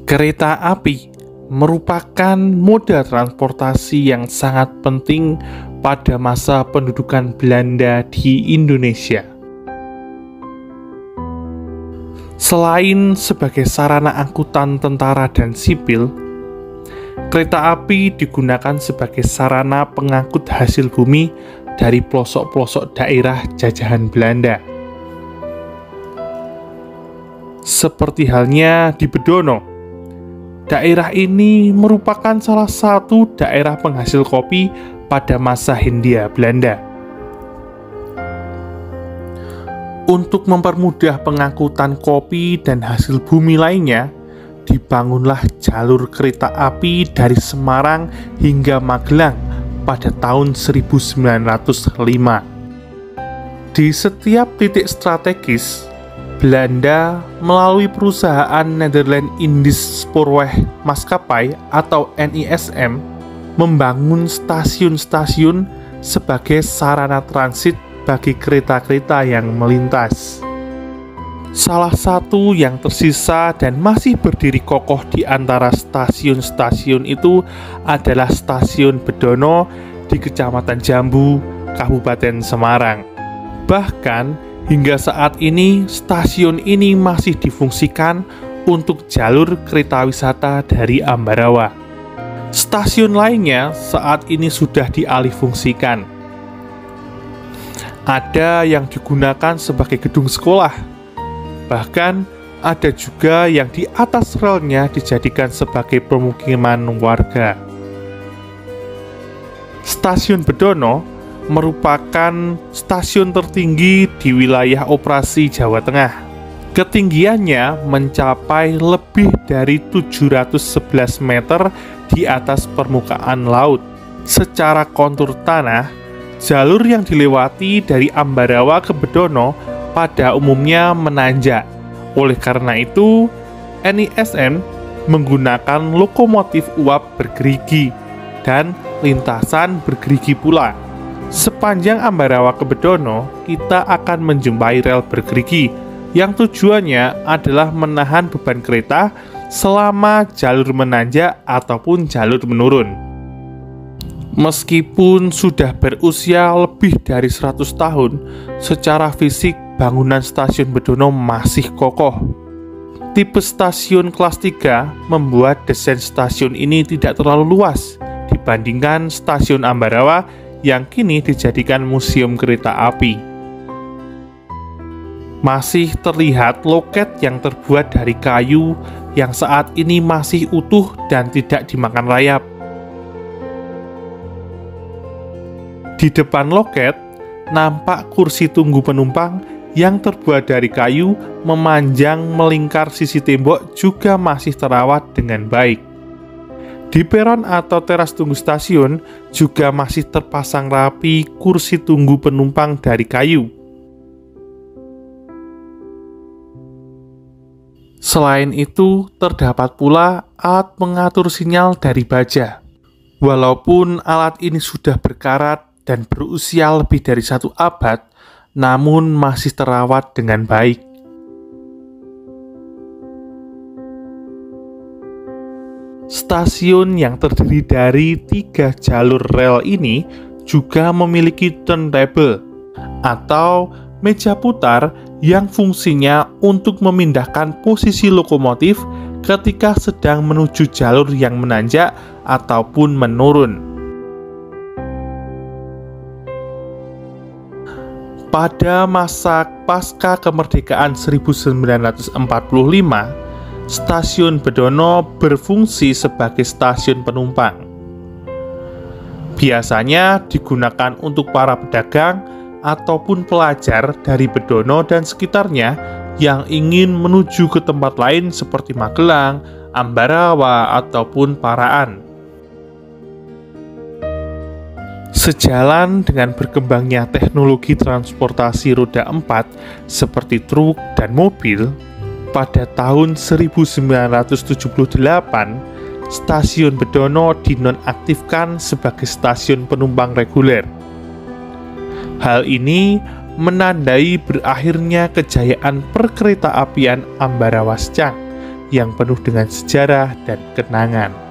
Kereta api merupakan moda transportasi yang sangat penting pada masa pendudukan Belanda di Indonesia. Selain sebagai sarana angkutan tentara dan sipil, kereta api digunakan sebagai sarana pengangkut hasil bumi dari pelosok-pelosok daerah jajahan Belanda. Seperti halnya di Bedono, daerah ini merupakan salah satu daerah penghasil kopi pada masa Hindia Belanda. Untuk mempermudah pengangkutan kopi dan hasil bumi lainnya, dibangunlah jalur kereta api dari Semarang hingga Magelang pada tahun 1905. Di setiap titik strategis, Belanda melalui perusahaan Nederland Indisch Spoorweg Maskapai atau NISM membangun stasiun-stasiun sebagai sarana transit bagi kereta-kereta yang melintas. Salah satu yang tersisa dan masih berdiri kokoh di antara stasiun-stasiun itu adalah Stasiun Bedono di Kecamatan Jambu, Kabupaten Semarang. Bahkan hingga saat ini, stasiun ini masih difungsikan untuk jalur kereta wisata dari Ambarawa. Stasiun lainnya saat ini sudah dialihfungsikan. Ada yang digunakan sebagai gedung sekolah, bahkan ada juga yang di atas relnya dijadikan sebagai pemukiman warga. Stasiun Bedono merupakan stasiun tertinggi di wilayah operasi Jawa Tengah. Ketinggiannya mencapai lebih dari 711 meter di atas permukaan laut. Secara kontur tanah, jalur yang dilewati dari Ambarawa ke Bedono pada umumnya menanjak. Oleh karena itu, NISM menggunakan lokomotif uap bergerigi dan lintasan bergerigi pula. Sepanjang Ambarawa ke Bedono, kita akan menjumpai rel bergerigi yang tujuannya adalah menahan beban kereta selama jalur menanjak ataupun jalur menurun. Meskipun sudah berusia lebih dari 100 tahun, secara fisik bangunan stasiun Bedono masih kokoh. Tipe stasiun kelas 3 membuat desain stasiun ini tidak terlalu luas dibandingkan stasiun Ambarawa yang kini dijadikan museum kereta api. Masih terlihat loket yang terbuat dari kayu yang saat ini masih utuh dan tidak dimakan rayap. Di depan loket, nampak kursi tunggu penumpang yang terbuat dari kayu memanjang melingkar sisi tembok juga masih terawat dengan baik. Di peron atau teras tunggu stasiun juga masih terpasang rapi kursi tunggu penumpang dari kayu. Selain itu, terdapat pula alat pengatur sinyal dari baja. Walaupun alat ini sudah berkarat dan berusia lebih dari 1 abad, namun masih terawat dengan baik. Stasiun yang terdiri dari 3 jalur rel ini juga memiliki turntable atau meja putar yang fungsinya untuk memindahkan posisi lokomotif ketika sedang menuju jalur yang menanjak ataupun menurun. Pada masa pasca kemerdekaan 1945, Stasiun Bedono berfungsi sebagai stasiun penumpang. Biasanya digunakan untuk para pedagang ataupun pelajar dari Bedono dan sekitarnya yang ingin menuju ke tempat lain seperti Magelang, Ambarawa, ataupun Paraan. Sejalan dengan berkembangnya teknologi transportasi roda 4 seperti truk dan mobil, pada tahun 1978, Stasiun Bedono dinonaktifkan sebagai stasiun penumpang reguler. Hal ini menandai berakhirnya kejayaan perkeretaapian Ambarawa Secang yang penuh dengan sejarah dan kenangan.